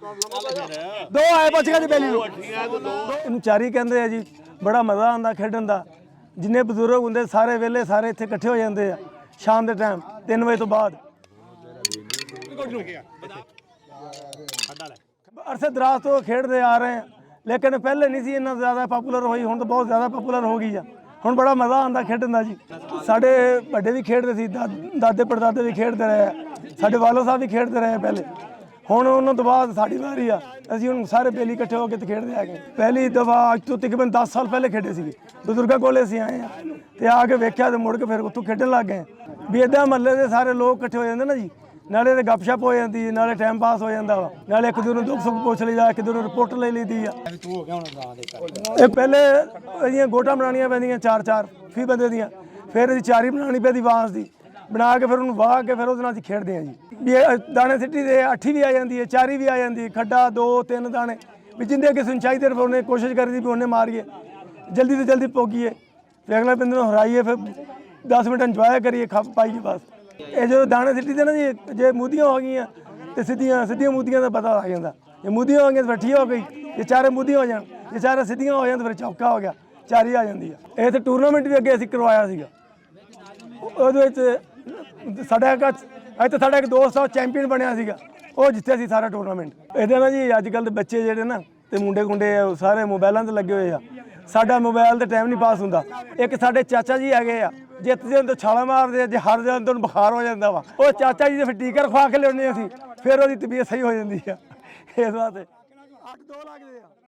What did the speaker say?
दो आए बच गए बेली इनू चारी कहते हैं जी। बड़ा मज़ा आता खेडन का। जिन्ने बजुर्ग होंगे सारे वेले सारे इत्थे इकट्ठे हो जाते हैं शाम के टाइम 3 बजे तो बाद। अरसे दराज तो खेडते आ रहे हैं लेकिन पहले नहीं सी इन्ना ज़्यादा पॉपूलर हुई, हुण तो बहुत ज़्यादा पॉपूलर हो गई है। हुण बड़ा मज़ा आता खेडन का जी। साडे वड्डे भी खेडते सी, दादे परदादे भी खेडते रहे, साडे वालो साहब भी खेडते रहे पहले। हुण उन्होंने तो बाद साड़ी वारी आ, असीं हुण सारे बेली इकट्ठे होकर तो खेडते आ गए। पहली दफ़ा अज तो तकरीबन 10 साल पहले खेडे सी। बजुर्गों कोल असीं आए हैं तो आके वेख्या तो मुड़ के फिर उत्थों खेडन लग गए। भी इदां महल्ले के सारे लोग इकट्ठे हो जाते ना जी, नाले तो गपशप हो जाती है, नाले टाइम पास हो जाता वा, नाले एक दूसरे दुख सुख पुछ लीदा, एक दूसरे रिपोर्ट ले ली दी। पहले अजियां गोटा बनानियां पैंदियां 4-4 फी बंदे दियां, फिर असीं चारी बनानी पैंदी बांस की, बना के फिर उन्होंने वाह के फिर उहदे नाल खेडते हैं जी। भी दाने सिट्टी दे अट्ठी भी आ जाती है, चारी भी आ जाती है, खड्डा 2-3 दाने भी जिंदे अगे सुन चाहिए फिर उन्हें कोशिश करी दी भी उन्हें मारिए, जल्दी तो जल्दी पोगिए, फिर अगले बंदे को हराइए, फिर 10 मिनट इंजॉय करिए, खप पाइए बस। ये जो दाने सिट्टी दे ना जी, जे मूदियाँ हो गई तो सीधियाँ मूदियाँ का पता लग जाता। जे मूदियाँ हो गई तो फिर ठीक हो गई, जे चारे मूदियाँ हो जान, जे चारे सीधियाँ हो जान तो फिर चौका हो गया, चारी आ जाती है। ये तो टूरनामेंट भी अगे असीं करवाया सीगा। साढ़ा एक दोस्त आ चैंपीयन बनया सीगा, वो जित्तिया सी सारा टूरनामेंट। इहदे ना जी अजकल दे बच्चे जेहड़े ना ते मुंडे कुंडे सारे मोबाइलों ते लगे हुए आ, साडा मोबाइल ते टाइम नहीं पास हुंदा। एक साडे चाचा जी हैगे आ, जितदे तो छाला मारदे, जे हार जान तो बुखार हो जाता वा, वो चाचा जी दे फिर टीका खवा के लियाउने असीं, फिर उसदी तबीयत सही हो जाती है। इस वास्ते 8-2 लगदे आ।